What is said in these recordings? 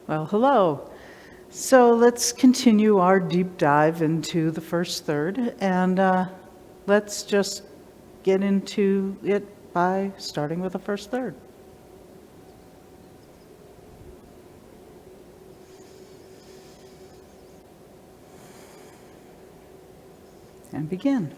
Well, hello. So let's continue our deep dive into the first third, and let's just get into it by starting with the first third. And begin.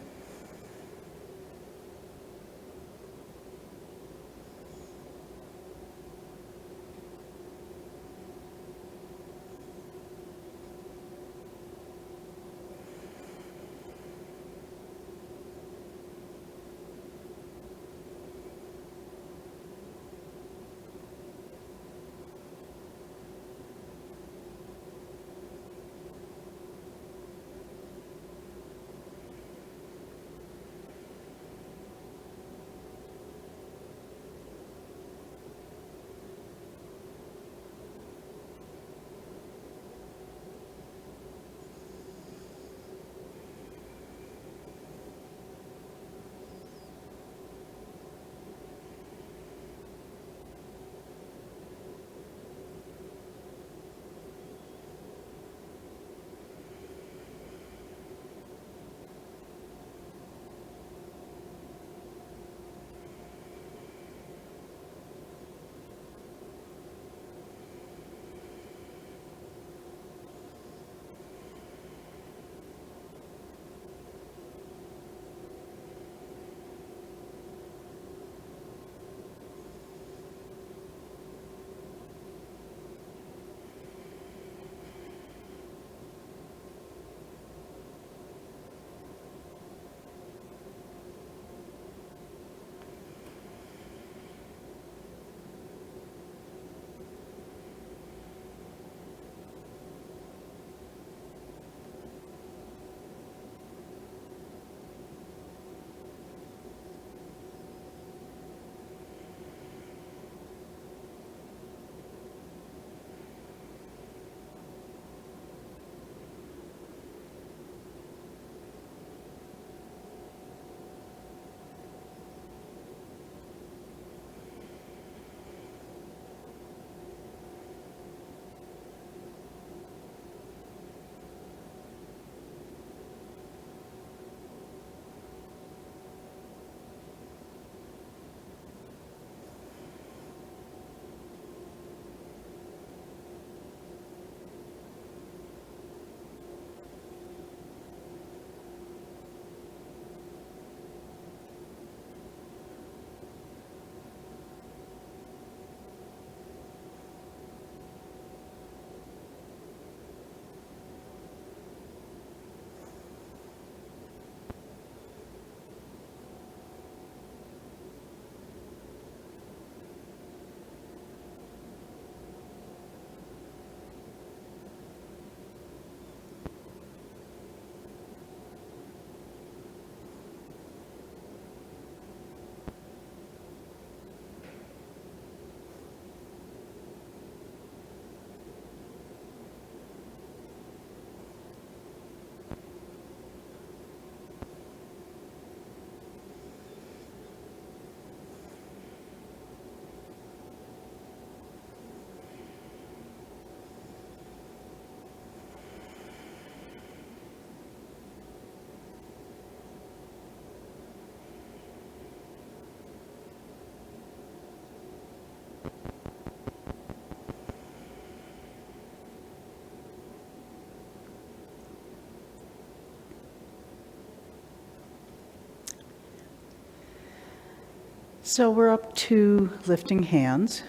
So we're up to lifting hands.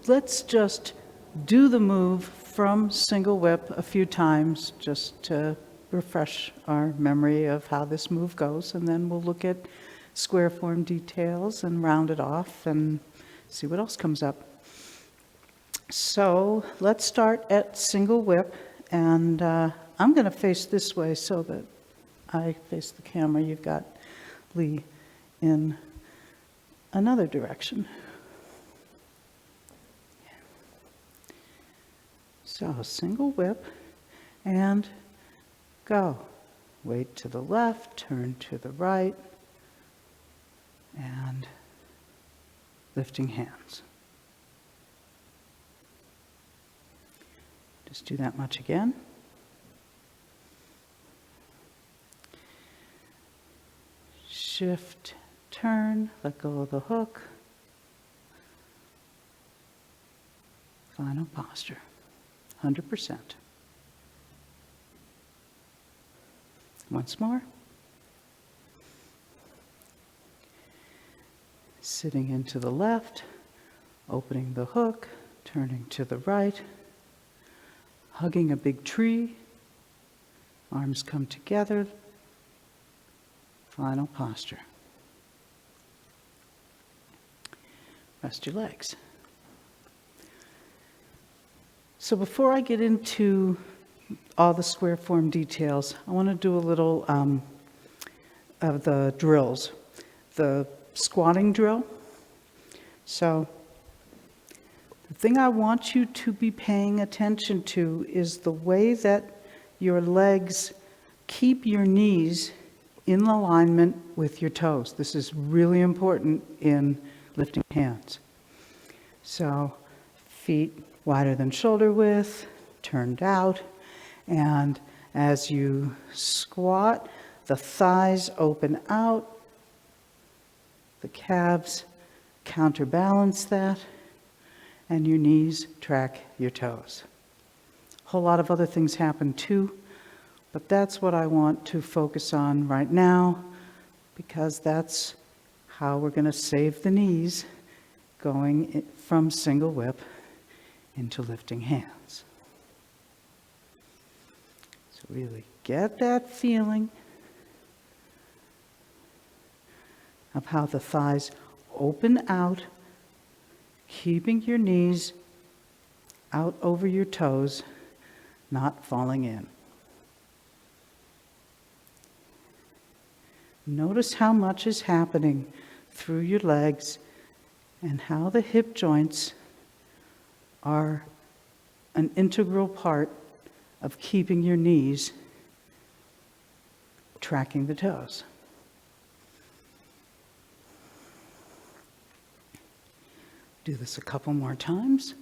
Let's just do the move from single whip a few times just to refresh our memory of how this move goes, and then we'll look at square form details and round it off and see what else comes up. So let's start at single whip, and I'm going to face this way so that I face the camera. You've got Lee in another direction. So single whip and go. Weight to the left, turn to the right, and lifting hands. Just do that much again. Shift, turn, let go of the hook. Final posture, 100%. Once more. Sitting into the left, opening the hook, turning to the right, hugging a big tree, arms come together, final posture. Rest your legs. So before I get into all the square form details, I want to do a little of the drills. The squatting drill. So the thing I want you to be paying attention to is the way that your legs keep your knees in alignment with your toes. This is really important in lifting hands. So feet wider than shoulder width, turned out, and as you squat, the thighs open out, the calves counterbalance that, and your knees track your toes. A whole lot of other things happen too, but that's what I want to focus on right now, because that's how we're going to save the knees going from single whip into lifting hands. So really get that feeling of how the thighs open out, keeping your knees out over your toes, not falling in. Notice how much is happening through your legs and how the hip joints are an integral part of keeping your knees tracking the toes. Do this a couple more times.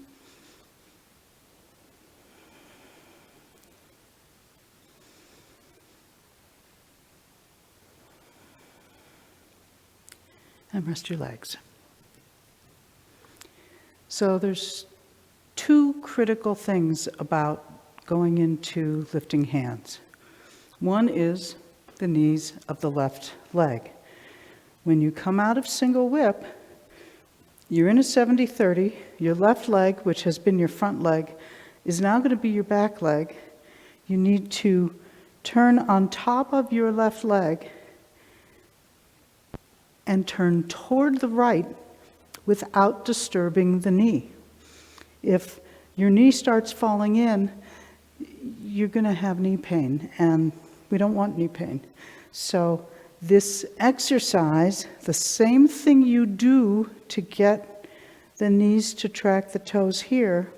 And rest your legs. So there's two critical things about going into lifting hands. One is the knees of the left leg. When you come out of single whip, you're in a 70-30. Your left leg, which has been your front leg, is now going to be your back leg. You need to turn on top of your left leg and turn toward the right without disturbing the knee. If your knee starts falling in, you're going to have knee pain, and we don't want knee pain. So this exercise, the same thing you do to get the knees to track the toes here,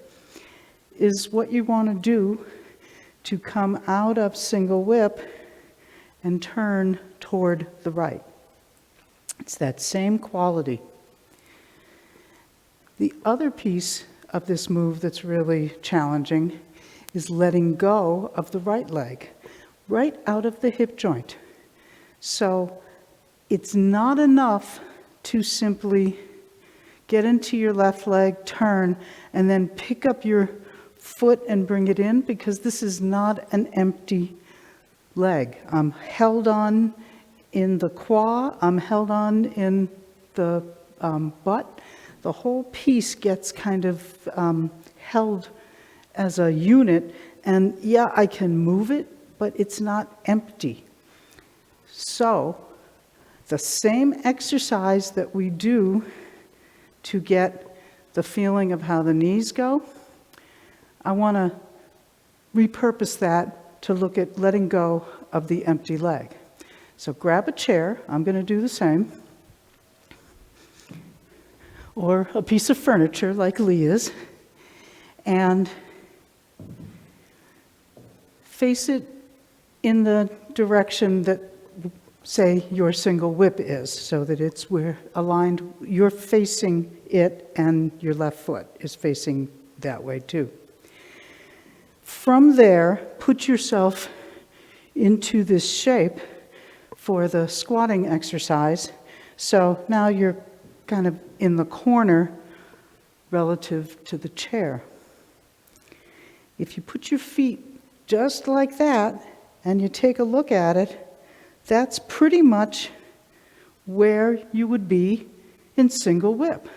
is what you want to do to come out of single whip and turn toward the right. It's that same quality. The other piece of this move that's really challenging is letting go of the right leg, right out of the hip joint. So it's not enough to simply get into your left leg, turn, and then pick up your foot and bring it in, because this is not an empty leg. I'm held on in the quad, I'm held on in the butt. The whole piece gets kind of held as a unit, and yeah, I can move it, but it's not empty. So the same exercise that we do to get the feeling of how the knees go, I want to repurpose that to look at letting go of the empty leg. So grab a chair, I'm going to do the same, or a piece of furniture like Leah's, and face it in the direction that, say, your single whip is, so that it's where aligned, you're facing it and your left foot is facing that way too. From there, put yourself into this shape for the squatting exercise. So now you're kind of in the corner relative to the chair. If you put your feet just like that and you take a look at it, that's pretty much where you would be in single whip.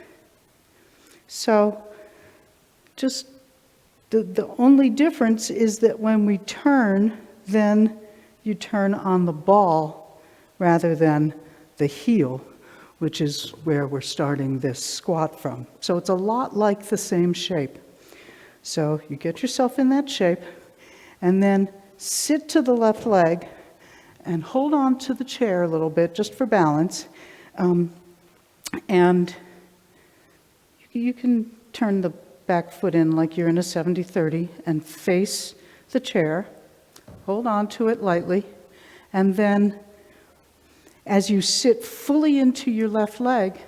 So just the only difference is that when we turn, then you turn on the ball rather than the heel, which is where we're starting this squat from. So it's a lot like the same shape. So you get yourself in that shape, and then sit to the left leg and hold on to the chair a little bit just for balance. And you can turn the back foot in like you're in a 70-30 and face the chair. Hold on to it lightly. And then as you sit fully into your left leg,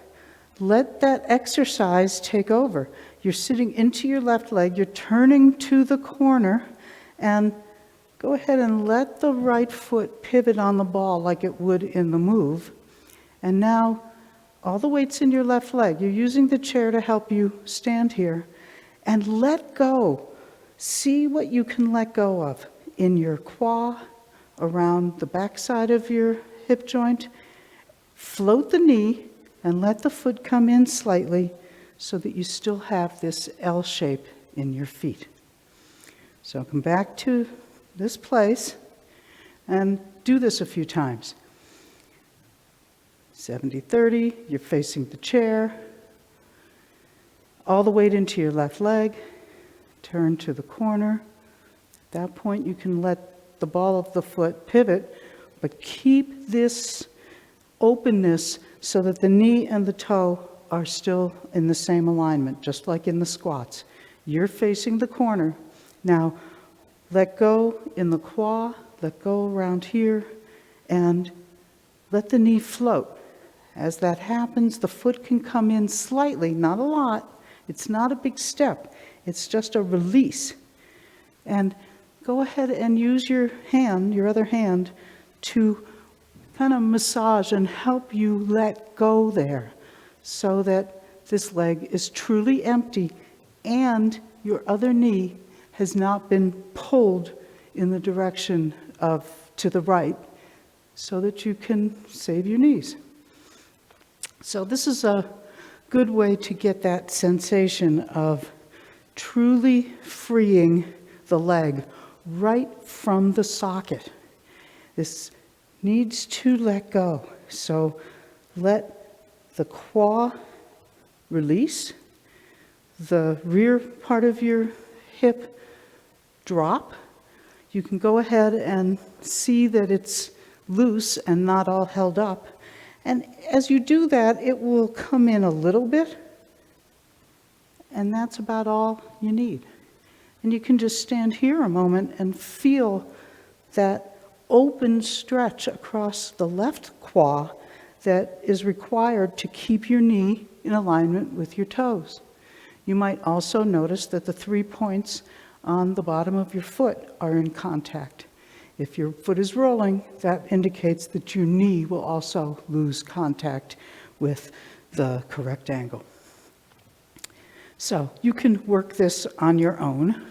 let that exercise take over. You're sitting into your left leg, you're turning to the corner, and go ahead and let the right foot pivot on the ball like it would in the move. And now all the weight's in your left leg. You're using the chair to help you stand here. And let go. See what you can let go of in your quad, around the backside of your hip joint. Float the knee and let the foot come in slightly so that you still have this L shape in your feet. So come back to this place and do this a few times. 70-30, you're facing the chair. All the weight into your left leg. Turn to the corner. At that point, you can let the ball of the foot pivot, but keep this openness so that the knee and the toe are still in the same alignment, just like in the squats. You're facing the corner. Now, let go in the quad, let go around here, and let the knee float. As that happens, the foot can come in slightly, not a lot. It's not a big step. It's just a release. And go ahead and use your hand, your other hand, to kind of massage and help you let go there so that this leg is truly empty and your other knee has not been pulled in the direction of to the right so that you can save your knees. So this is a good way to get that sensation of truly freeing the leg right from the socket. This needs to let go. So let the quad release, the rear part of your hip drop. You can go ahead and see that it's loose and not all held up. And as you do that, it will come in a little bit, and that's about all you need. And you can just stand here a moment and feel that open stretch across the left quad that is required to keep your knee in alignment with your toes. You might also notice that the 3 points on the bottom of your foot are in contact. If your foot is rolling, that indicates that your knee will also lose contact with the correct angle. So you can work this on your own,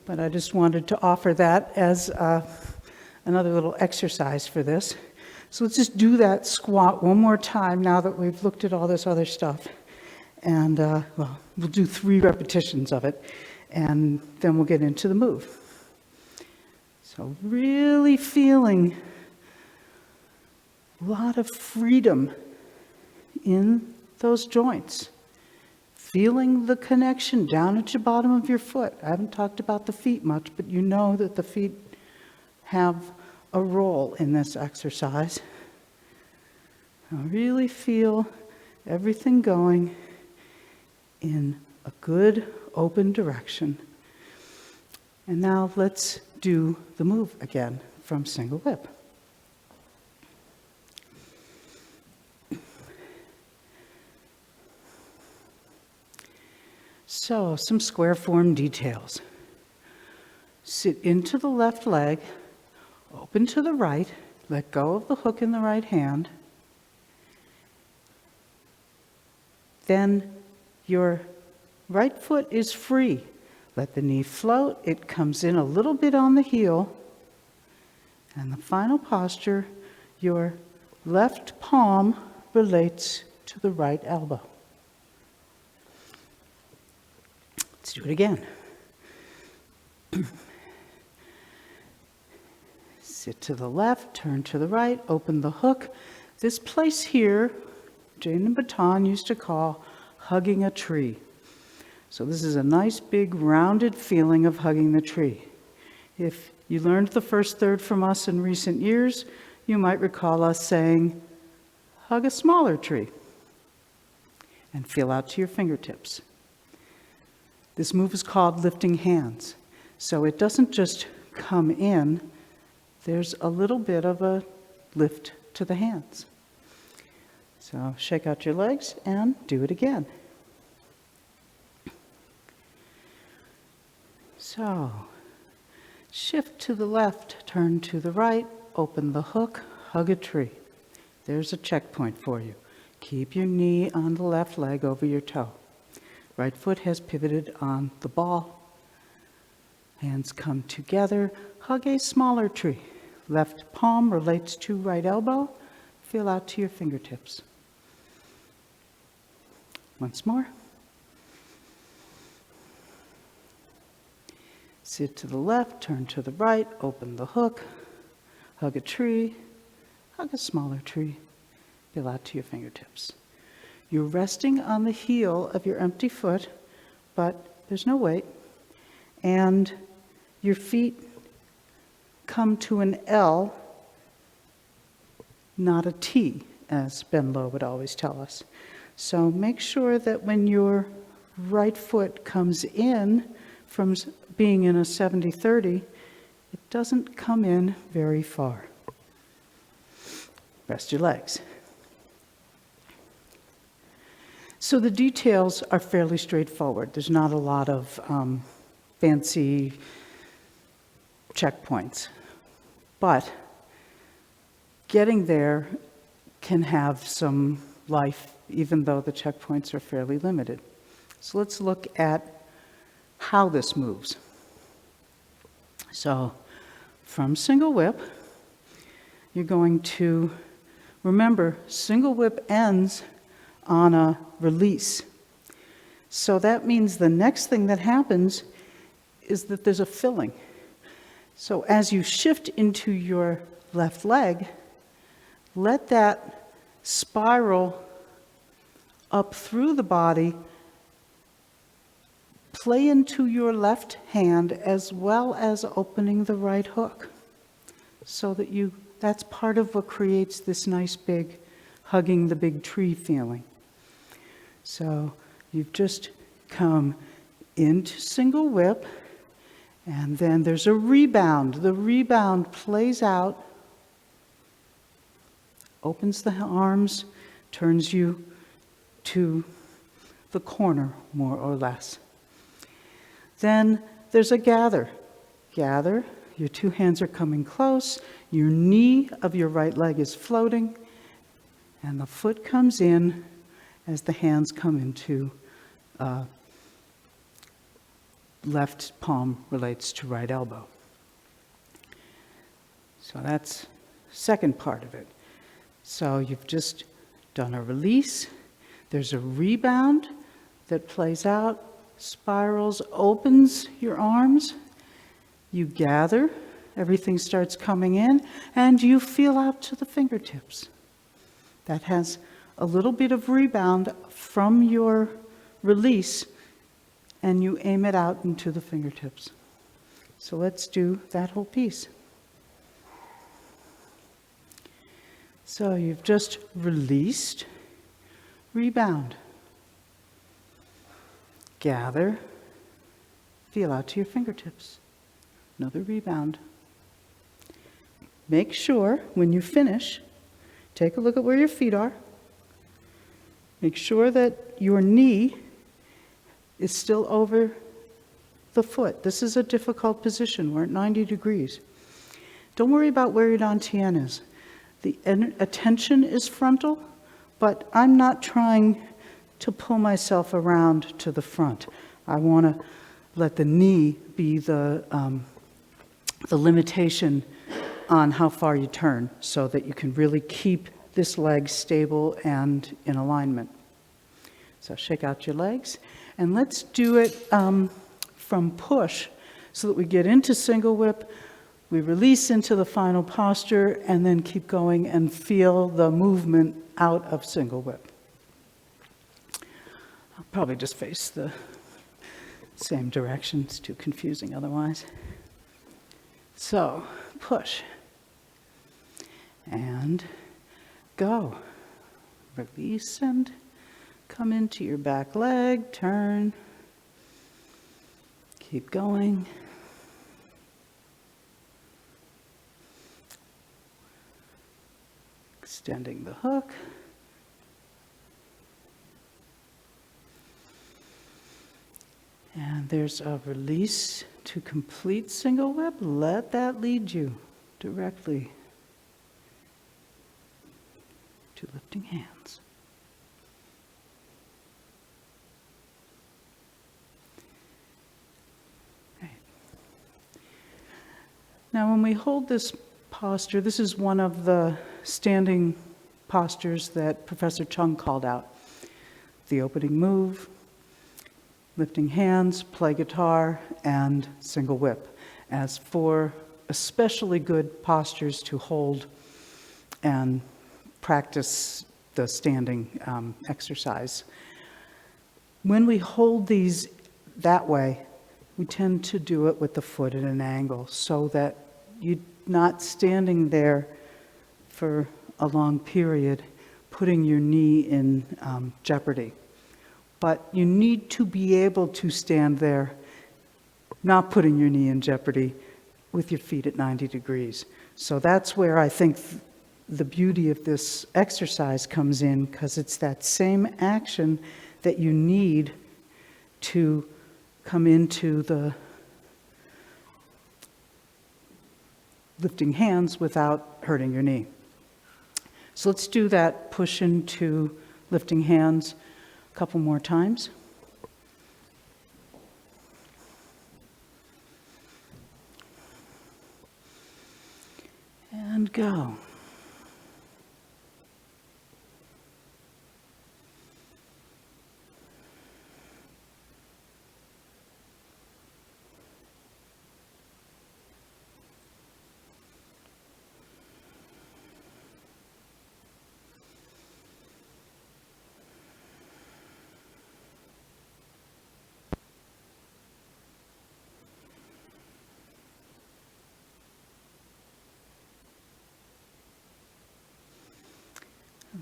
but I just wanted to offer that as another little exercise for this. So let's just do that squat one more time now that we've looked at all this other stuff. And well, we'll do 3 repetitions of it, and then we'll get into the move. So really feeling a lot of freedom in those joints. Feeling the connection down at your bottom of your foot. I haven't talked about the feet much, but you know that the feet have a role in this exercise. Now really feel everything going in a good open direction. And now let's do the move again from single whip. So, some square form details. Sit into the left leg, open to the right, let go of the hook in the right hand. Then your right foot is free. Let the knee float. It comes in a little bit on the heel. And the final posture, your left palm relates to the right elbow. Let's do it again. Sit to the left, turn to the right, open the hook. This place here, Jane and Baton used to call hugging a tree. So this is a nice big rounded feeling of hugging the tree. If you learned the first third from us in recent years, you might recall us saying, hug a smaller tree, and feel out to your fingertips. This move is called lifting hands. So it doesn't just come in, there's a little bit of a lift to the hands. So shake out your legs and do it again. So shift to the left, turn to the right, open the hook, hug a tree. There's a checkpoint for you. Keep your knee on the left leg over your toe. Right foot has pivoted on the ball. Hands come together, hug a smaller tree. Left palm relates to right elbow. Feel out to your fingertips. Once more. Sit to the left, turn to the right, open the hook, hug a tree, hug a smaller tree, feel out to your fingertips. You're resting on the heel of your empty foot, but there's no weight, and your feet come to an L, not a T, as Ben Lowe would always tell us. So make sure that when your right foot comes in from being in a 70-30, it doesn't come in very far. Rest your legs. So the details are fairly straightforward. There's not a lot of fancy checkpoints. But getting there can have some life, even though the checkpoints are fairly limited. So let's look at how this moves. So from single whip, you're going to remember single whip ends on a release. So that means the next thing that happens is that there's a filling. So as you shift into your left leg, let that spiral up through the body play into your left hand as well as opening the right hook, so that that's part of what creates this nice big hugging the big tree feeling. So you've just come into single whip, and then there's a rebound. The rebound plays out, opens the arms, turns you to the corner, more or less. Then there's a gather. Gather, your two hands are coming close, your knee of your right leg is floating, and the foot comes in as the hands come into left palm relates to right elbow. So that's the second part of it. So you've just done a release. There's a rebound that plays out, spirals, opens your arms. You gather, everything starts coming in, and you feel out to the fingertips. That has a little bit of rebound from your release, and you aim it out into the fingertips. So let's do that whole piece. So you've just released, rebound, gather, feel out to your fingertips. Another rebound. Make sure when you finish, take a look at where your feet are. Make sure that your knee is still over the foot. This is a difficult position. We're at 90 degrees. Don't worry about where your dantian is. The attention is frontal, but I'm not trying to pull myself around to the front. I want to let the knee be the limitation on how far you turn so that you can really keep this leg stable and in alignment. So shake out your legs, and let's do it from push so that we get into single whip, we release into the final posture, and then keep going and feel the movement out of single whip. I'll probably just face the same direction. It's too confusing otherwise. So, push. And go. Release and come into your back leg, turn. Keep going. Extending the hook. And there's a release to complete single whip. Let that lead you directly to lifting hands. Right. Now when we hold this posture, this is one of the standing postures that Professor Chung called out. The opening move, lifting hands, play guitar, and single whip as four especially good postures to hold and practice the standing exercise. When we hold these that way, we tend to do it with the foot at an angle so that you're not standing there for a long period, putting your knee in jeopardy. But you need to be able to stand there, not putting your knee in jeopardy, with your feet at 90 degrees. So that's where I think the beauty of this exercise comes in, because it's that same action that you need to come into the lifting hands without hurting your knee. So let's do that push into lifting hands a couple more times. And go.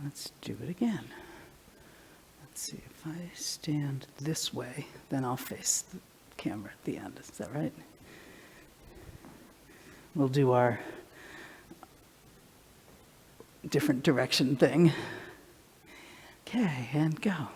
Let's do it again. Let's see, if I stand this way, then I'll face the camera at the end. Is that right? We'll do our different direction thing. Okay, and go.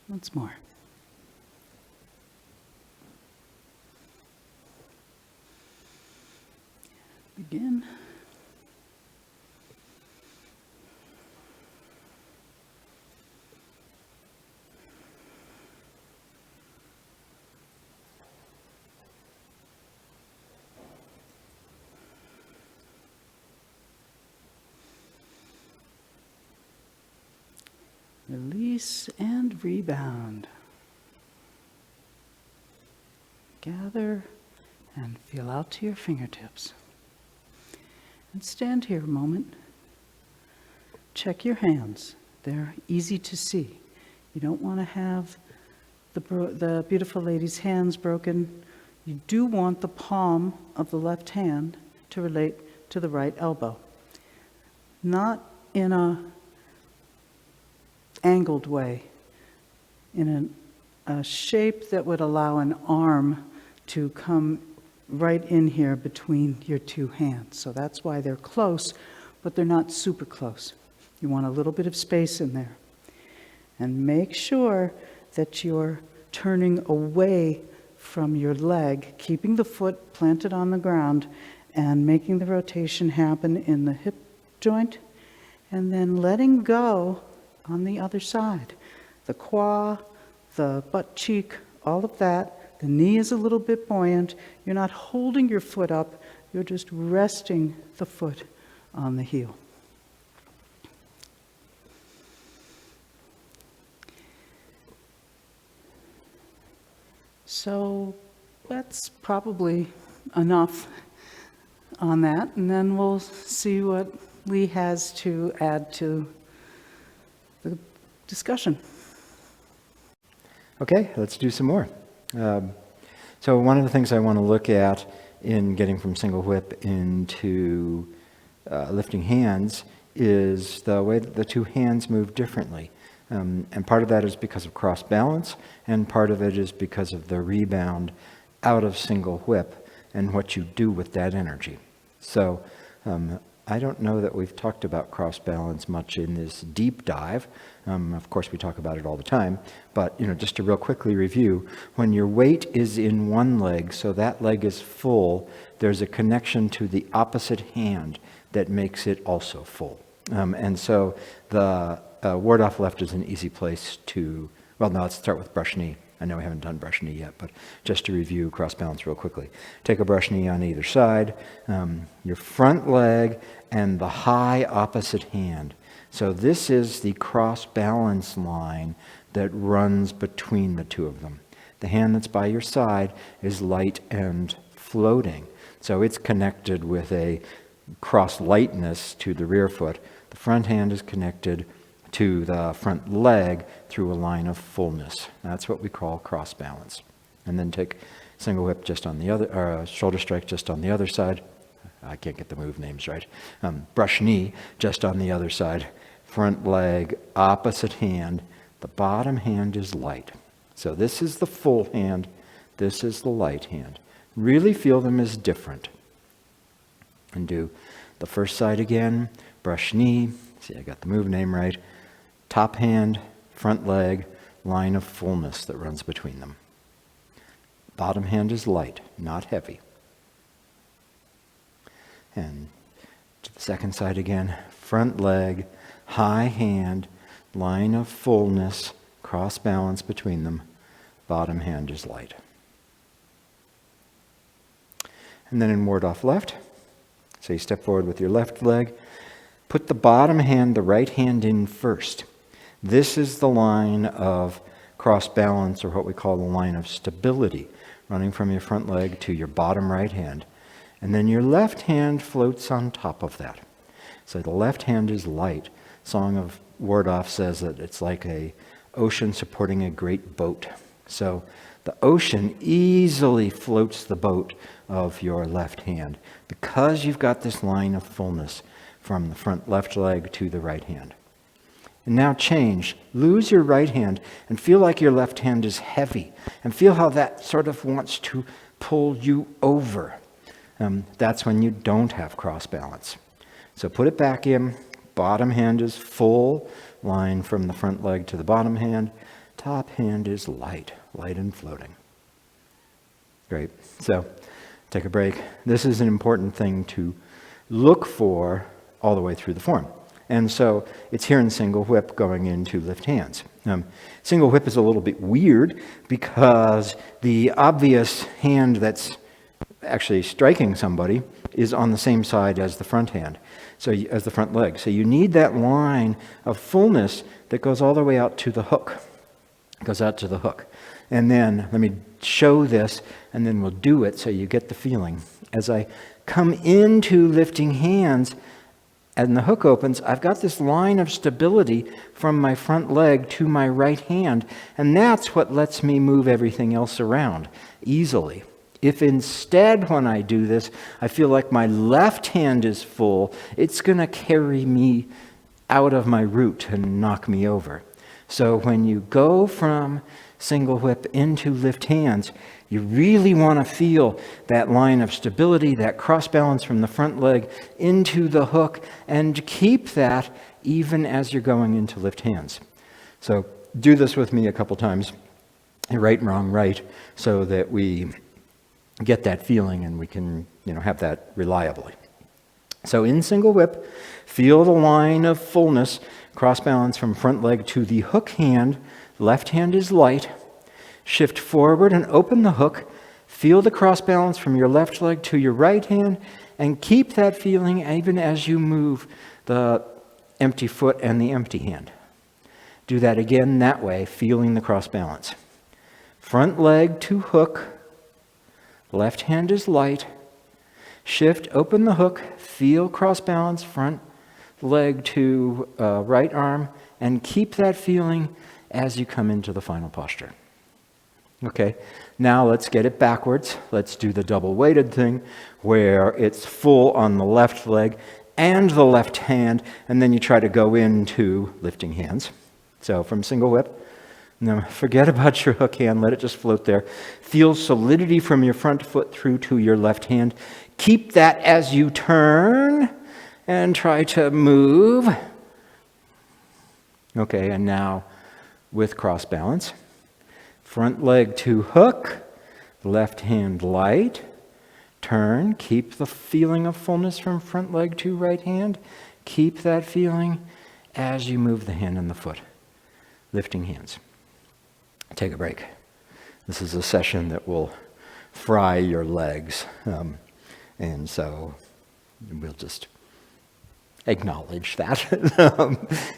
Once more. Begin. Release and rebound. Gather and feel out to your fingertips. And stand here a moment. Check your hands. They're easy to see. You don't want to have the beautiful lady's hands broken. You do want the palm of the left hand to relate to the right elbow. Not in a angled way, in a shape that would allow an arm to come right in here between your two hands. So that's why they're close, but they're not super close. You want a little bit of space in there. And make sure that you're turning away from your leg, keeping the foot planted on the ground and making the rotation happen in the hip joint, and then letting go on the other side. The quad, the butt cheek, all of that. The knee is a little bit buoyant. You're not holding your foot up. You're just resting the foot on the heel. So that's probably enough on that, and then we'll see what Lee has to add to the discussion. Okay, let's do some more. So one of the things I want to look at in getting from single whip into lifting hands is the way that the two hands move differently. And part of that is because of cross balance, and part of it is because of the rebound out of single whip and what you do with that energy. So I don't know that we've talked about cross balance much in this deep dive. Of course, we talk about it all the time, but just to real quickly review, when your weight is in one leg, so that leg is full, there's a connection to the opposite hand that makes it also full. And so the ward off left is an easy place to, well, now let's start with brush knee. I know we haven't done brush knee yet, but just to review cross balance real quickly. Take a brush knee on either side, your front leg and the high opposite hand. So this is the cross balance line that runs between the two of them. The hand that's by your side is light and floating. So it's connected with a cross lightness to the rear foot. The front hand is connected to the front leg through a line of fullness. That's what we call cross balance. And then take single whip just on the other, or shoulder strike just on the other side. I can't get the move names right. Brush knee just on the other side. Front leg, opposite hand. The bottom hand is light. So this is the full hand. This is the light hand. Really feel them as different. And do the first side again. Brush knee. See, I got the move name right. Top hand, front leg, line of fullness that runs between them. Bottom hand is light, not heavy. And to the second side again. Front leg, high hand, line of fullness, cross balance between them. Bottom hand is light. And then in ward off left, so you step forward with your left leg. Put the bottom hand, the right hand in first. This is the line of cross balance, or what we call the line of stability, running from your front leg to your bottom right hand. And then your left hand floats on top of that. So the left hand is light. Song of Ward Off says that it's like a ocean supporting a great boat. So the ocean easily floats the boat of your left hand because you've got this line of fullness from the front left leg to the right hand. And now change. Lose your right hand and feel like your left hand is heavy, and feel how that sort of wants to pull you over. That's when you don't have cross balance. So put it back in. Bottom hand is full, line from the front leg to the bottom hand. Top hand is light, light and floating. Great. So take a break. This is an important thing to look for all the way through the form. And so it's here in single whip going into lift hands. Single whip is a little bit weird because the obvious hand that's actually striking somebody is on the same side as the front hand, so as the front leg. So you need that line of fullness that goes all the way out to the hook. It goes out to the hook. And then let me show this, and then we'll do it so you get the feeling. As I come into lifting hands, and the hook opens, I've got this line of stability from my front leg to my right hand, and that's what lets me move everything else around easily. If instead, when I do this, I feel like my left hand is full, it's going to carry me out of my route and knock me over. So when you go from single whip into lift hands, you really want to feel that line of stability, that cross balance from the front leg into the hook, and keep that even as you're going into lift hands. So do this with me a couple times, right, wrong, right, so that we get that feeling and we can, have that reliably. So in single whip, feel the line of fullness, cross balance from front leg to the hook hand. Left hand is light. Shift forward and open the hook. Feel the cross balance from your left leg to your right hand, and keep that feeling even as you move the empty foot and the empty hand. Do that again that way, feeling the cross balance. Front leg to hook. Left hand is light. Shift, open the hook, feel cross balance, front leg to right arm, and keep that feeling as you come into the final posture. Okay, now let's get it backwards. Let's do the double weighted thing where it's full on the left leg and the left hand, and then you try to go into lifting hands. So from single whip, now forget about your hook hand, let it just float there. Feel solidity from your front foot through to your left hand. Keep that as you turn and try to move. Okay, and now with cross balance. Front leg to hook, left hand light, turn, keep the feeling of fullness from front leg to right hand. Keep that feeling as you move the hand and the foot. Lifting hands. Take a break. This is a session that will fry your legs. And so we'll just acknowledge that.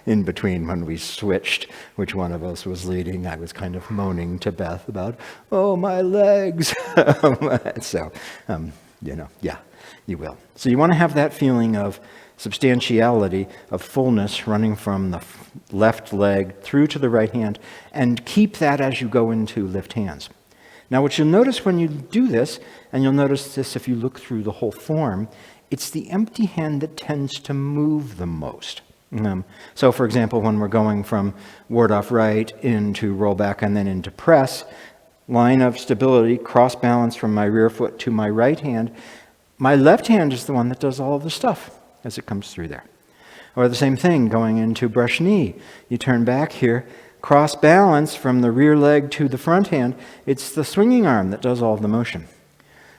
In between when we switched, which one of us was leading, I was kind of moaning to Beth about, oh, my legs. So, yeah, you will. So you want to have that feeling of substantiality, of fullness running from the left leg through to the right hand, and keep that as you go into lift hands. Now, what you'll notice when you do this, and you'll notice this if you look through the whole form, it's the empty hand that tends to move the most. So, for example, when we're going from ward off right into roll back and then into press, line of stability, cross balance from my rear foot to my right hand, my left hand is the one that does all of the stuff as it comes through there. Or the same thing going into brush knee. You turn back here, cross balance from the rear leg to the front hand. It's the swinging arm that does all of the motion.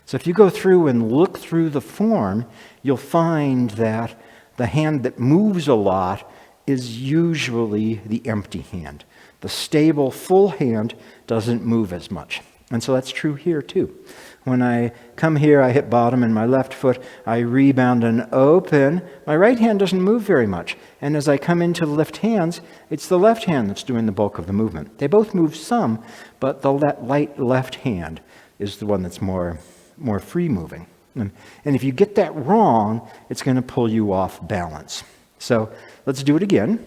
So if you go through and look through the form, you'll find that the hand that moves a lot is usually the empty hand. The stable, full hand doesn't move as much. And so that's true here too. When I come here, I hit bottom in my left foot, I rebound and open. My right hand doesn't move very much. And as I come into the lift hands, it's the left hand that's doing the bulk of the movement. They both move some, but the light left hand is the one that's more free moving. And if you get that wrong, it's going to pull you off balance. So let's do it again,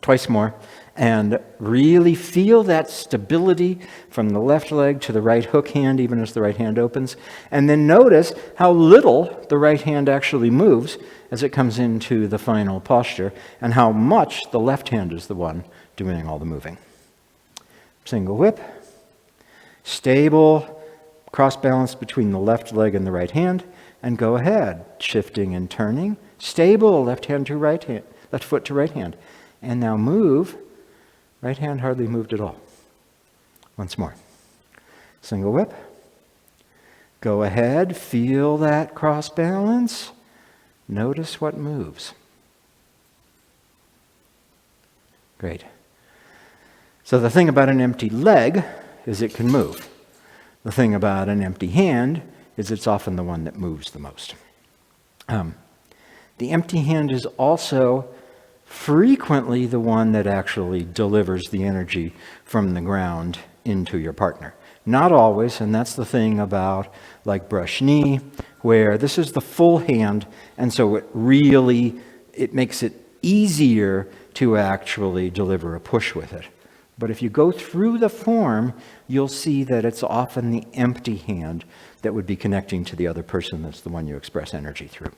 twice more, and really feel that stability from the left leg to the right hook hand, even as the right hand opens. And then notice how little the right hand actually moves as it comes into the final posture, and how much the left hand is the one doing all the moving. Single whip, stable, cross balance between the left leg and the right hand, and go ahead, shifting and turning, stable, left hand to right hand, left foot to right hand, and now move. Right hand hardly moved at all. Once more. Single whip. Go ahead, feel that cross balance. Notice what moves. Great. So the thing about an empty leg is it can move. The thing about an empty hand is it's often the one that moves the most. The empty hand is also frequently the one that actually delivers the energy from the ground into your partner. Not always, and that's the thing about like brush knee, where this is the full hand, and so it makes it easier to actually deliver a push with it. But if you go through the form, you'll see that it's often the empty hand that would be connecting to the other person that's the one you express energy through.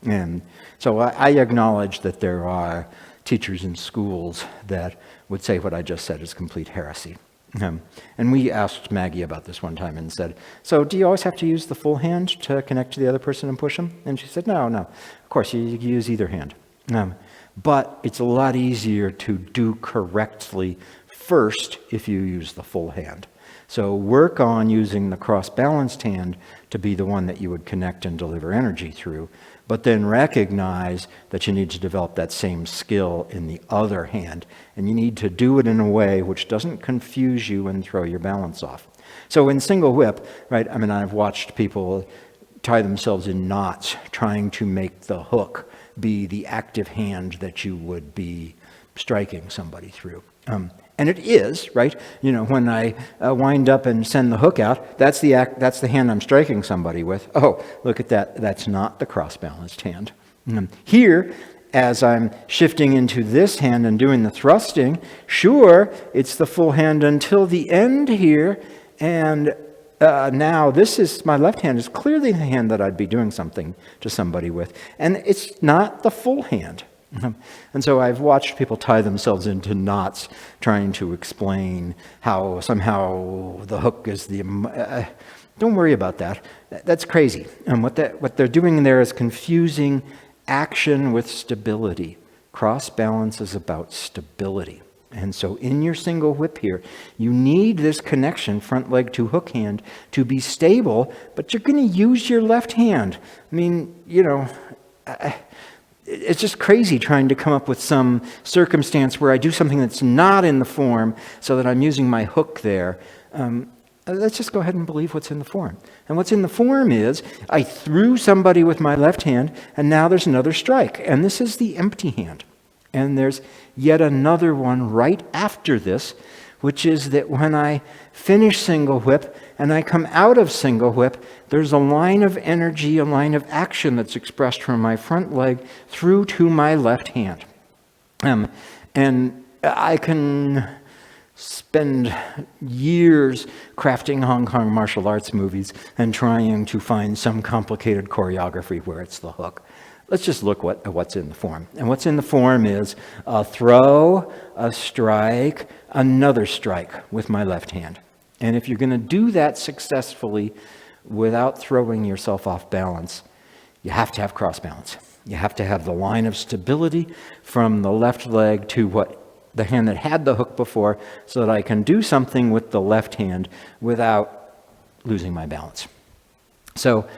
And so I acknowledge that there are teachers in schools that would say what I just said is complete heresy. And we asked Maggie about this one time and said, so do you always have to use the full hand to connect to the other person and push them? And she said, no. Of course, you use either hand. But it's a lot easier to do correctly first if you use the full hand. So work on using the cross-balanced hand to be the one that you would connect and deliver energy through, but then recognize that you need to develop that same skill in the other hand, and you need to do it in a way which doesn't confuse you and throw your balance off. So in single whip, right, I mean, I've watched people tie themselves in knots trying to make the hook be the active hand that you would be striking somebody through. And it is, right? You know, when I wind up and send the hook out, that's the hand I'm striking somebody with. Oh, look at that. That's not the cross-balanced hand. Here, as I'm shifting into this hand and doing the thrusting, sure, it's the full hand until the end here. And now this is, my left hand is clearly the hand that I'd be doing something to somebody with. And it's not the full hand. And so I've watched people tie themselves into knots trying to explain how somehow the hook is the... don't worry about that. That's crazy. And what they're doing there is confusing action with stability. Cross balance is about stability. And so in your single whip here, you need this connection, front leg to hook hand, to be stable, but you're going to use your left hand. I mean, you know... it's just crazy trying to come up with some circumstance where I do something that's not in the form so that I'm using my hook there. Let's just go ahead and believe what's in the form. And what's in the form is I threw somebody with my left hand, and now there's another strike. And this is the empty hand. And there's yet another one right after this, which is that when I finish single whip and I come out of single whip, there's a line of energy, a line of action that's expressed from my front leg through to my left hand. And I can spend years crafting Hong Kong martial arts movies and trying to find some complicated choreography where it's the hook. Let's just look at what's in the form. And what's in the form is a throw, a strike, another strike with my left hand. And if you're going to do that successfully without throwing yourself off balance, you have to have cross balance. You have to have the line of stability from the left leg to the hand that had the hook before, so that I can do something with the left hand without losing my balance. So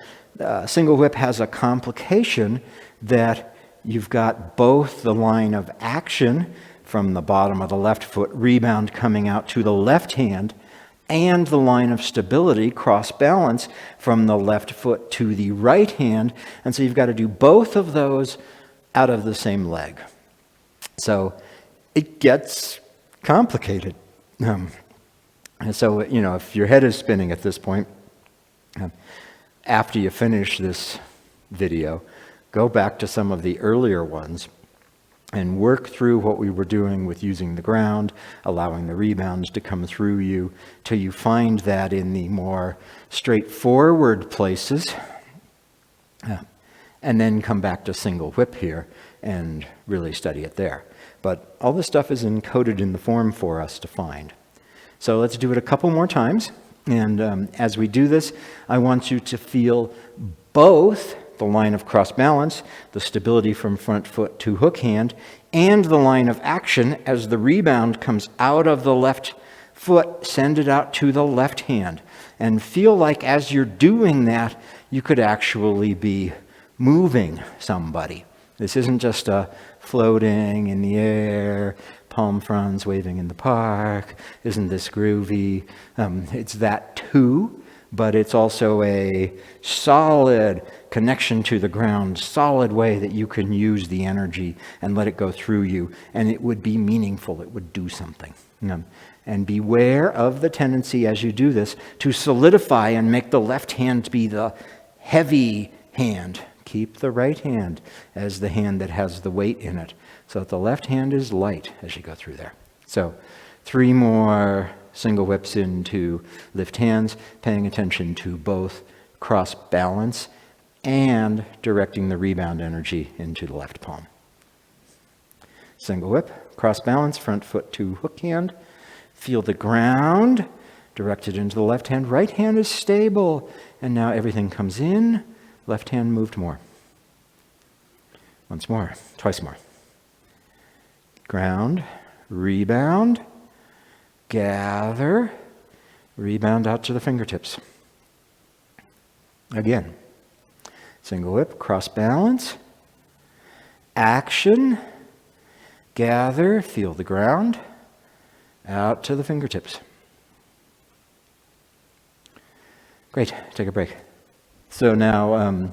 single whip has a complication that you've got both the line of action from the bottom of the left foot, rebound coming out to the left hand, and the line of stability, cross balance, from the left foot to the right hand. And so you've got to do both of those out of the same leg. So it gets complicated. And so, you know, if your head is spinning at this point, after you finish this video, go back to some of the earlier ones and work through what we were doing with using the ground, allowing the rebounds to come through you, till you find that in the more straightforward places, and then come back to single whip here and really study it there. But all this stuff is encoded in the form for us to find. So let's do it a couple more times. And as we do this, I want you to feel both the line of cross balance, the stability from front foot to hook hand, and the line of action as the rebound comes out of the left foot, send it out to the left hand. And feel like as you're doing that, you could actually be moving somebody. This isn't just a floating in the air, palm fronds waving in the park. Isn't this groovy? It's that too, but it's also a solid connection to the ground, solid way that you can use the energy and let it go through you, and it would be meaningful. It would do something. And beware of the tendency as you do this to solidify and make the left hand be the heavy hand. Keep the right hand as the hand that has the weight in it, so that the left hand is light as you go through there. So 3 more single whips into lift hands, paying attention to both cross balance and directing the rebound energy into the left palm. Single whip, cross balance, front foot to hook hand. Feel the ground, directed into the left hand. Right hand is stable, and now everything comes in. Left hand moved more. Once more, twice more. Ground, rebound, gather, rebound out to the fingertips. Again, single whip, cross balance, action, gather, feel the ground, out to the fingertips. Great, take a break. So now,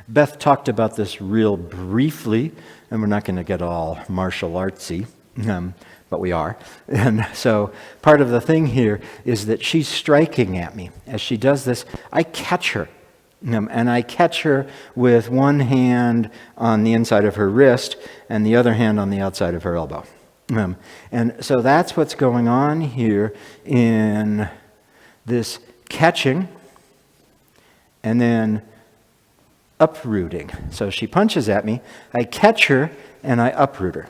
Beth talked about this real briefly, and we're not going to get all martial artsy, but we are. And so part of the thing here is that she's striking at me. As she does this, I catch her. And I catch her with one hand on the inside of her wrist and the other hand on the outside of her elbow. And so that's what's going on here in this catching and then uprooting. So she punches at me, I catch her, and I uproot her.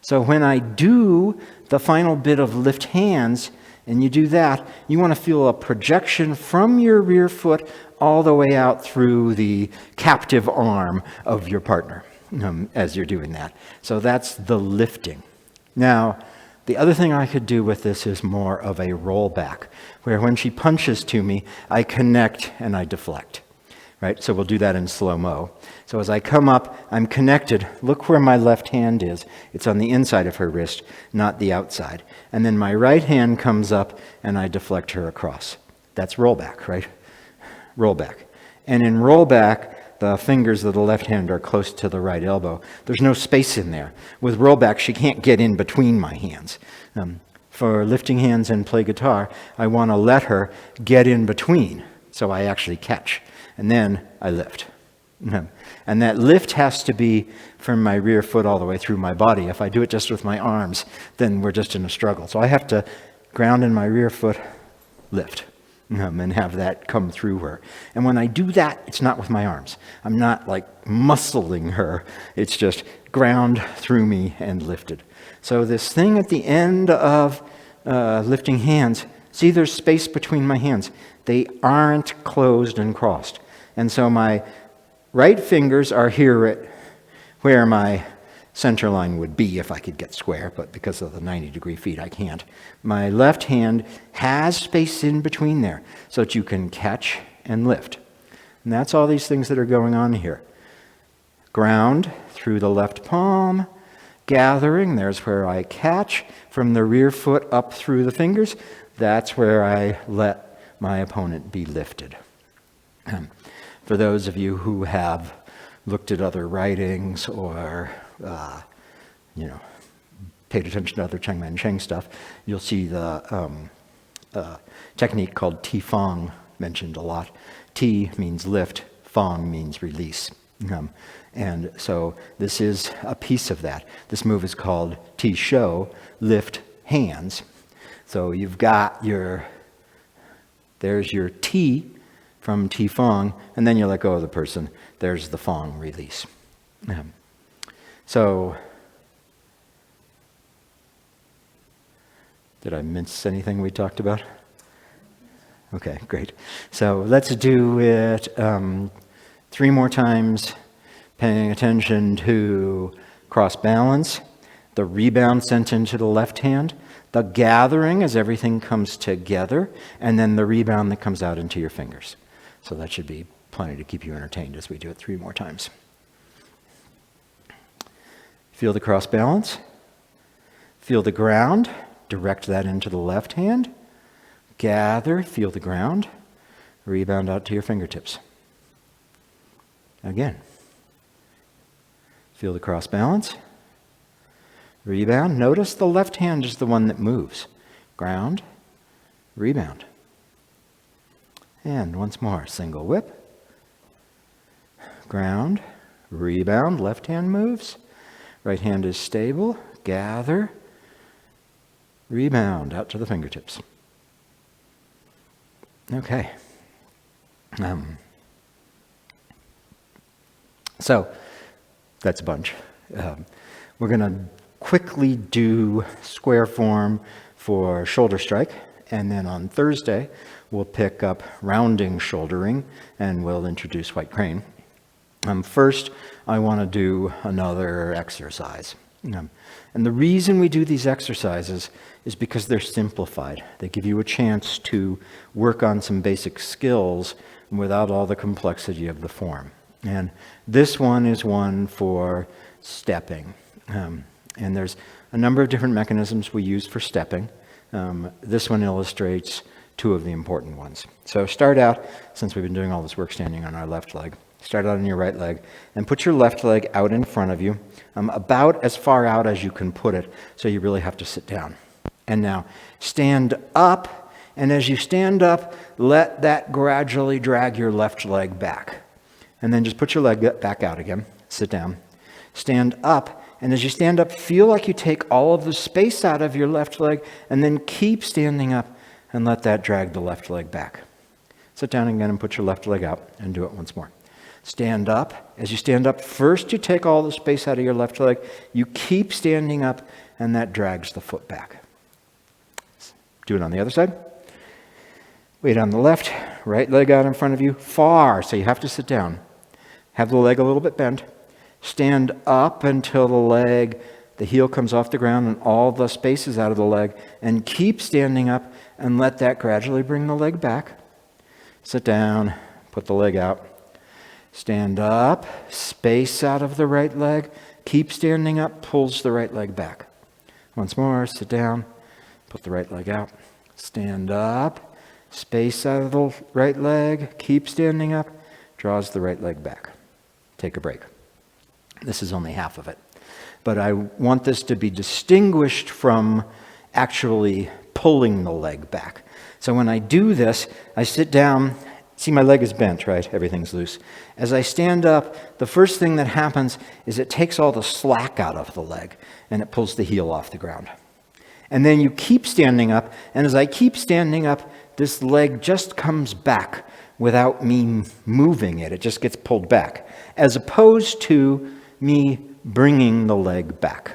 So when I do the final bit of lift hands, and you do that, you want to feel a projection from your rear foot all the way out through the captive arm of your partner as you're doing that. So that's the lifting. Now, the other thing I could do with this is more of a rollback, where when she punches to me, I connect and I deflect. Right? So we'll do that in slow-mo. So as I come up, I'm connected. Look where my left hand is. It's on the inside of her wrist, not the outside. And then my right hand comes up and I deflect her across. That's rollback, right? Rollback. And in rollback, the fingers of the left hand are close to the right elbow. There's no space in there. With rollback, she can't get in between my hands. For lifting hands and play guitar, I want to let her get in between, so I actually catch. And then I lift. And that lift has to be from my rear foot all the way through my body. If I do it just with my arms, then we're just in a struggle. So I have to ground in my rear foot, lift, and have that come through her. And when I do that, it's not with my arms. I'm not like muscling her. It's just ground through me and lifted. So this thing at the end of lifting hands, see there's space between my hands. They aren't closed and crossed. And so my right fingers are here at where my center line would be if I could get square, but because of the 90-degree feet, I can't. My left hand has space in between there so that you can catch and lift. And that's all these things that are going on here. Ground through the left palm, gathering, there's where I catch from the rear foot up through the fingers. That's where I let my opponent be lifted. For those of you who have looked at other writings or, paid attention to other Cheng Man Cheng stuff, you'll see the technique called Ti Fong mentioned a lot. Ti means lift, Fong means release. And so this is a piece of that. This move is called Ti Shou, lift hands. So you've got there's your Ti from Ti Fong, and then you let go of the person. There's the Fong release. So, did I miss anything we talked about? Okay, great. So let's do it 3 more times, paying attention to cross balance, the rebound sent into the left hand, the gathering as everything comes together, and then the rebound that comes out into your fingers. So that should be plenty to keep you entertained as we do it 3 more times. Feel the cross balance. Feel the ground. Direct that into the left hand. Gather, feel the ground. Rebound out to your fingertips. Again. Feel the cross balance. Rebound. Notice the left hand is the one that moves. ground, rebound. And once more, single whip, ground, rebound, left hand moves, right hand is stable, gather, rebound, out to the fingertips. Okay. So, that's a bunch. We're going to quickly do square form for shoulder strike, and then on Thursday, we'll pick up rounding shouldering, and we'll introduce white crane. First, I want to do another exercise. And the reason we do these exercises is because they're simplified. They give you a chance to work on some basic skills without all the complexity of the form. And this one is one for stepping. And there's a number of different mechanisms we use for stepping. This one illustrates two of the important ones. So start out, since we've been doing all this work standing on our left leg, start out on your right leg and put your left leg out in front of you, about as far out as you can put it, so you really have to sit down. And now stand up, and as you stand up, let that gradually drag your left leg back. And then just put your leg back out again, sit down, stand up, and as you stand up, feel like you take all of the space out of your left leg, and then keep standing up and let that drag the left leg back. Sit down again and put your left leg out and do it once more. Stand up. As you stand up, first you take all the space out of your left leg. You keep standing up, and that drags the foot back. Do it on the other side. Weight on the left, right leg out in front of you, far, so you have to sit down. Have the leg a little bit bent. Stand up until the heel comes off the ground and all the space is out of the leg, and keep standing up and let that gradually bring the leg back. Sit down, put the leg out. Stand up, space out of the right leg, keep standing up, pulls the right leg back. Once more, sit down, put the right leg out. Stand up, space out of the right leg, keep standing up, draws the right leg back. Take a break. This is only half of it. But I want this to be distinguished from actually pulling the leg back. So when I do this, I sit down. See, my leg is bent, right? Everything's loose. As I stand up, the first thing that happens is it takes all the slack out of the leg, and it pulls the heel off the ground. And then you keep standing up, and as I keep standing up, this leg just comes back without me moving it. It just gets pulled back, as opposed to me bringing the leg back.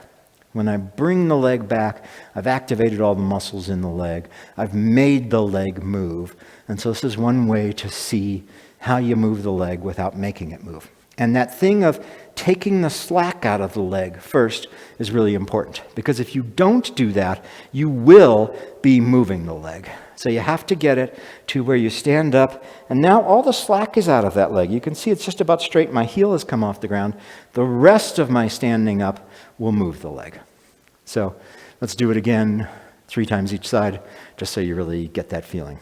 When I bring the leg back, I've activated all the muscles in the leg. I've made the leg move. And so this is one way to see how you move the leg without making it move. And that thing of taking the slack out of the leg first is really important, because if you don't do that, you will be moving the leg. So you have to get it to where you stand up, and now all the slack is out of that leg. You can see it's just about straight. My heel has come off the ground. The rest of my standing up will move the leg. So let's do it again 3 times each side, just so you really get that feeling.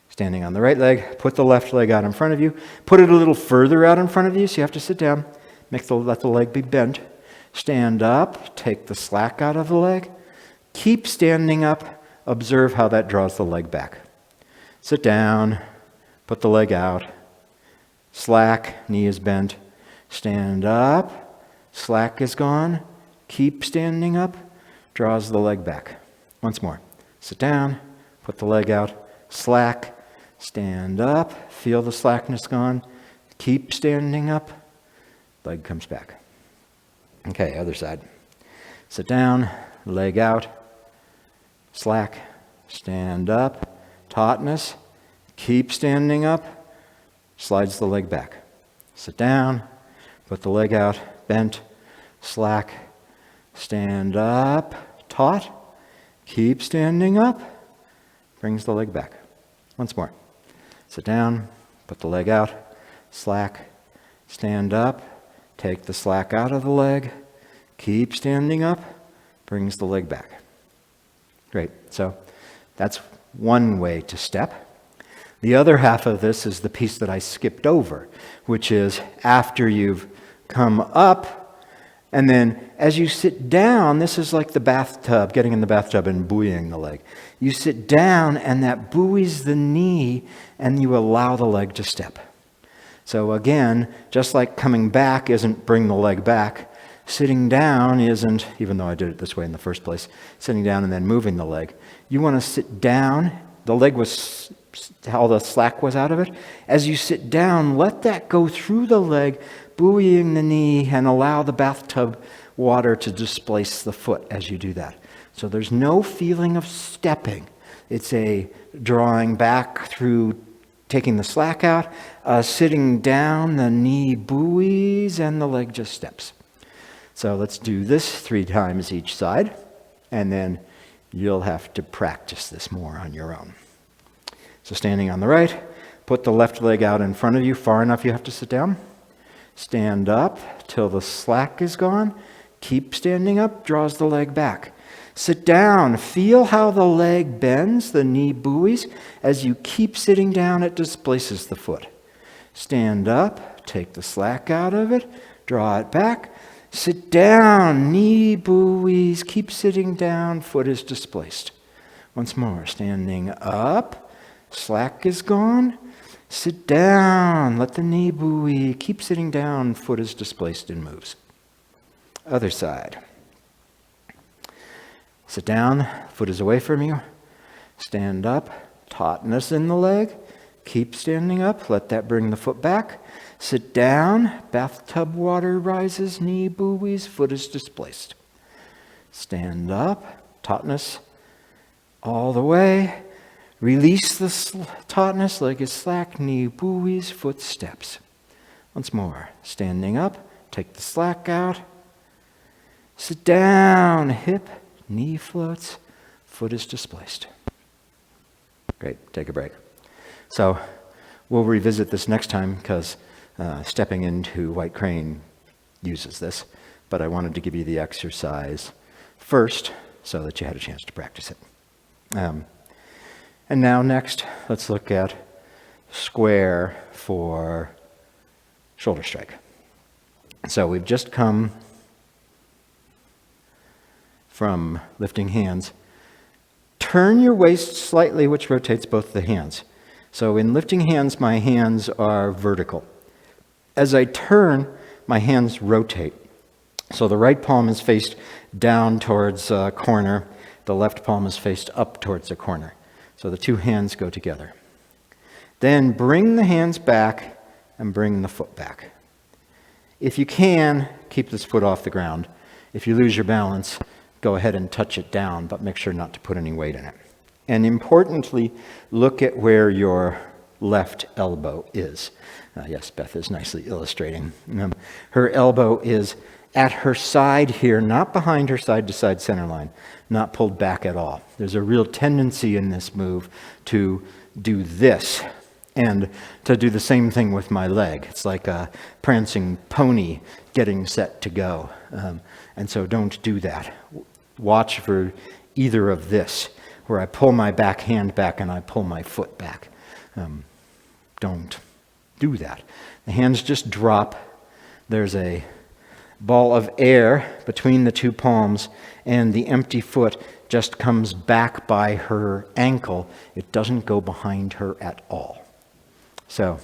Standing on the right leg, put the left leg out in front of you. Put it a little further out in front of you, so you have to sit down. Let the leg be bent. Stand up, take the slack out of the leg. Keep standing up. Observe how that draws the leg back. Sit down, put the leg out. Slack, knee is bent. Stand up, slack is gone. Keep standing up, draws the leg back. Once more. Sit down, put the leg out. Slack, stand up, feel the slackness gone. Keep standing up, leg comes back. Okay, other side. Sit down, leg out, slack, stand up, tautness, keep standing up, slides the leg back. Sit down, put the leg out, bent, slack, stand up, taut, keep standing up, brings the leg back. Once more. Sit down, put the leg out, slack, stand up, take the slack out of the leg, keep standing up, brings the leg back. Great. So that's one way to step. The other half of this is the piece that I skipped over, which is after you've come up And then as you sit down, this is like the bathtub, getting in the bathtub and buoying the leg. You sit down and that buoys the knee and you allow the leg to step. So again, just like coming back isn't bring the leg back, sitting down isn't, even though I did it this way in the first place, sitting down and then moving the leg. You want to sit down, the leg was, how the slack was out of it. As you sit down, let that go through the leg, buoying the knee, and allow the bathtub water to displace the foot as you do that. So there's no feeling of stepping. It's a drawing back through taking the slack out, sitting down, the knee buoys, and the leg just steps. So let's do this 3 times each side, and then you'll have to practice this more on your own. So standing on the right, put the left leg out in front of you, far enough you have to sit down. Stand up till the slack is gone. Keep standing up, draws the leg back. Sit down, feel how the leg bends, the knee buoys. As you keep sitting down, it displaces the foot. Stand up, take the slack out of it, draw it back. Sit down, knee buoys, keep sitting down, foot is displaced. Once more, standing up, slack is gone. Sit down, let the knee buoy, keep sitting down, foot is displaced and moves. Other side. Sit down, foot is away from you. Stand up, tautness in the leg. Keep standing up, let that bring the foot back. Sit down, bathtub water rises, knee buoys, foot is displaced. Stand up, tautness all the way. Release the tautness, leg is slack, knee buoys, foot steps. Once more, standing up, take the slack out. Sit down, hip, knee floats, foot is displaced. Great, take a break. So we'll revisit this next time because stepping into White Crane uses this, but I wanted to give you the exercise first so that you had a chance to practice it. And now next, let's look at square for shoulder strike. So we've just come from lifting hands. Turn your waist slightly, which rotates both the hands. So in lifting hands, my hands are vertical. As I turn, my hands rotate. So the right palm is faced down towards a corner. The left palm is faced up towards a corner. So the 2 hands go together. Then bring the hands back and bring the foot back. If you can, keep this foot off the ground. If you lose your balance, go ahead and touch it down, but make sure not to put any weight in it. And importantly, look at where your left elbow is. Yes, Beth is nicely illustrating. Her elbow is at her side here, not behind her side-to-side center line, not pulled back at all. There's a real tendency in this move to do this and to do the same thing with my leg. It's like a prancing pony getting set to go. And so don't do that. Watch for either of this, where I pull my back hand back and I pull my foot back. Don't do that. The hands just drop. There's a ball of air between the 2 palms, and the empty foot just comes back by her ankle. It doesn't go behind her at all. So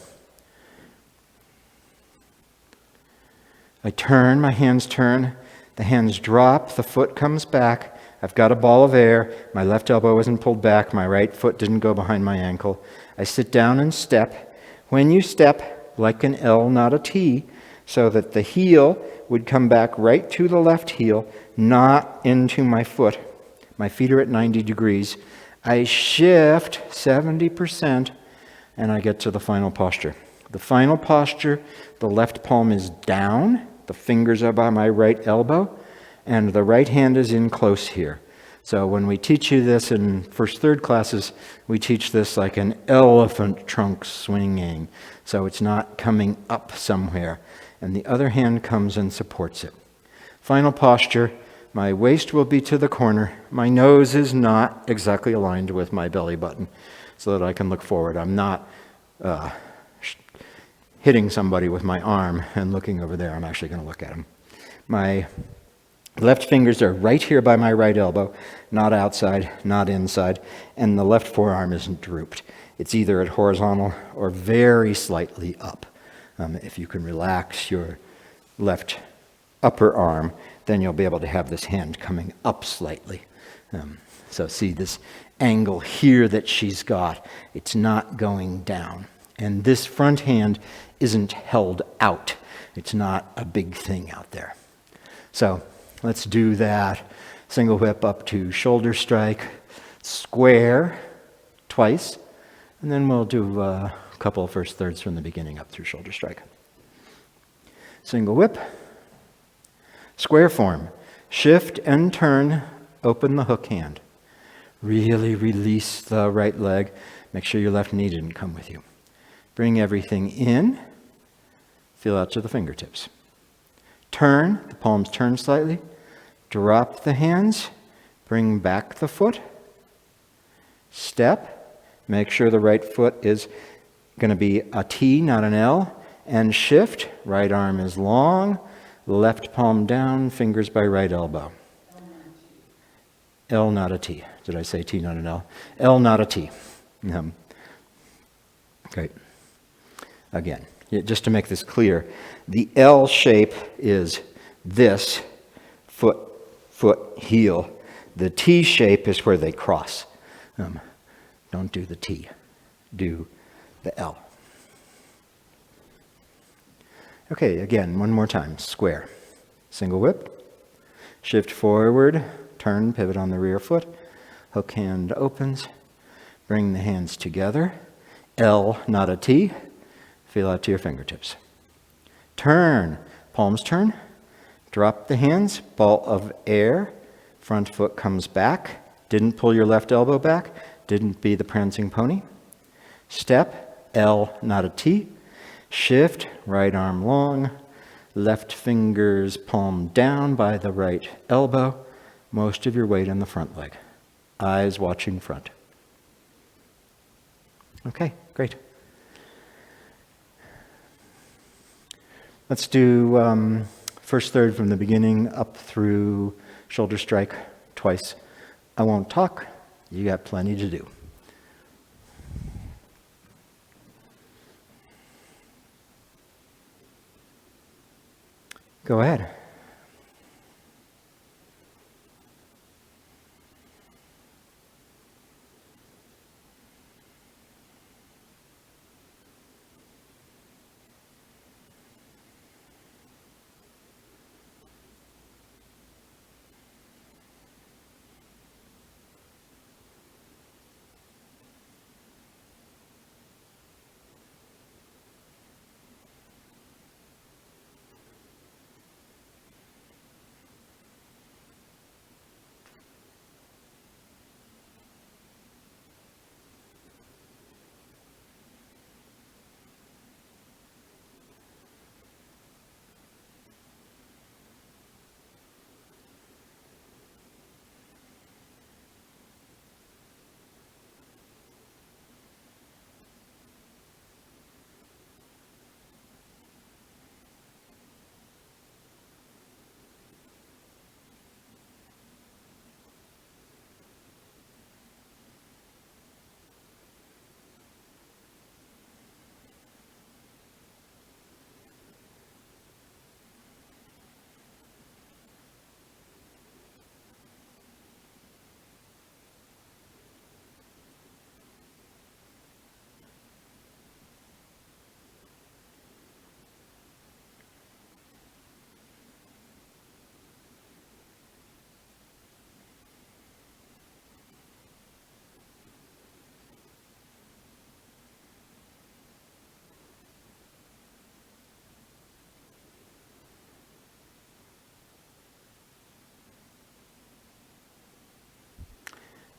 I turn, my hands turn, the hands drop, the foot comes back. I've got a ball of air. My left elbow isn't pulled back. My right foot didn't go behind my ankle. I sit down and step. When you step, like an L, not a T, so that the heel would come back right to the left heel, not into my foot. My feet are at 90 degrees. I shift 70%, and I get to the final posture. The final posture, the left palm is down, the fingers are by my right elbow, and the right hand is in close here. So when we teach you this in first, third classes, we teach this like an elephant trunk swinging. So it's not coming up somewhere. And the other hand comes and supports it. Final posture, my waist will be to the corner. My nose is not exactly aligned with my belly button so that I can look forward. I'm not hitting somebody with my arm and looking over there. I'm actually going to look at them. My left fingers are right here by my right elbow, not outside, not inside, and the left forearm isn't drooped. It's either at horizontal or very slightly up. If you can relax your left upper arm, then you'll be able to have this hand coming up slightly. So see this angle here that she's got. It's not going down. And this front hand isn't held out. It's not a big thing out there. So let's do that. Single whip up to shoulder strike, square twice, and then we'll do a couple of first thirds from the beginning up through shoulder strike. Single whip, square form, shift and turn, open the hook hand. Really release the right leg. Make sure your left knee didn't come with you. Bring everything in, feel out to the fingertips. Turn, the palms turn slightly. Drop the hands, bring back the foot. Step, make sure the right foot is going to be a T, not an L. And shift, right arm is long, left palm down, fingers by right elbow. L, not a T. Did I say T, not an L? L, not a T. Great. Again, just to make this clear, the L shape is this foot, heel. The T shape is where they cross. Don't do the T. Do the L. Okay, again, one more time. Square. Single whip. Shift forward. Turn, pivot on the rear foot. Hook hand opens. Bring the hands together. L, not a T. Feel out to your fingertips. Turn. Palms turn. Drop the hands. Ball of air. Front foot comes back. Didn't pull your left elbow back. Didn't be the prancing pony. Step. L, not a T. Shift. Right arm long. Left fingers palm down by the right elbow. Most of your weight in the front leg. Eyes watching front. Okay, great. Let's do first third from the beginning up through shoulder strike twice. I won't talk. You got plenty to do. Go ahead.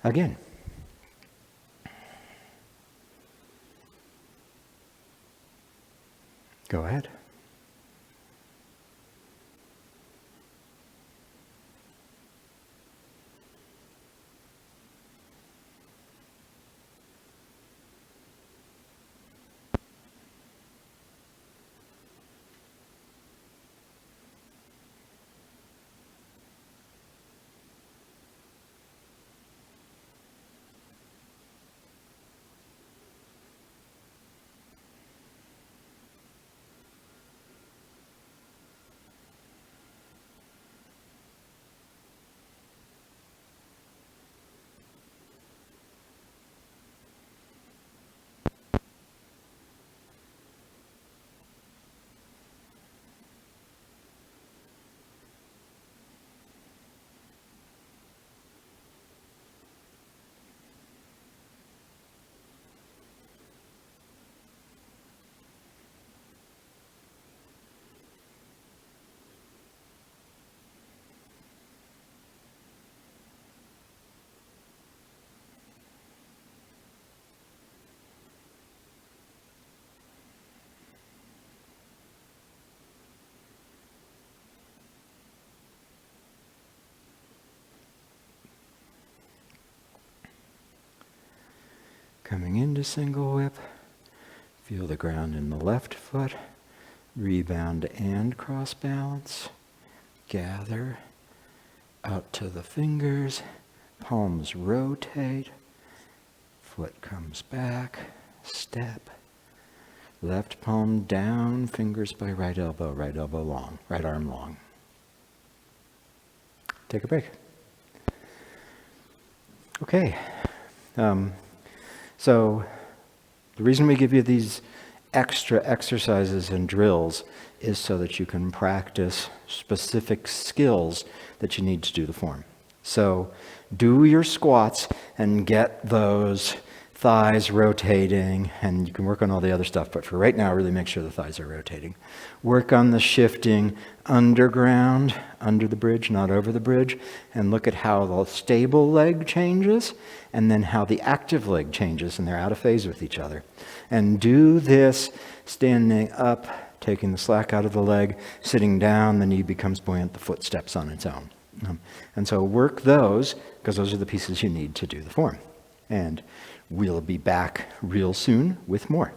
Again. Go ahead. Coming into single whip, feel the ground in the left foot, rebound and cross balance, gather, out to the fingers, palms rotate, foot comes back, step, left palm down, fingers by right elbow long, right arm long. Take a break. Okay. So the reason we give you these extra exercises and drills is so that you can practice specific skills that you need to do the form. So do your squats and get those thighs rotating, and you can work on all the other stuff, but for right now, really make sure the thighs are rotating. Work on the shifting underground, under the bridge, not over the bridge, and look at how the stable leg changes, and then how the active leg changes, and they're out of phase with each other. And do this standing up, taking the slack out of the leg, sitting down, the knee becomes buoyant, the foot steps on its own. And so work those, because those are the pieces you need to do the form. And we'll be back real soon with more.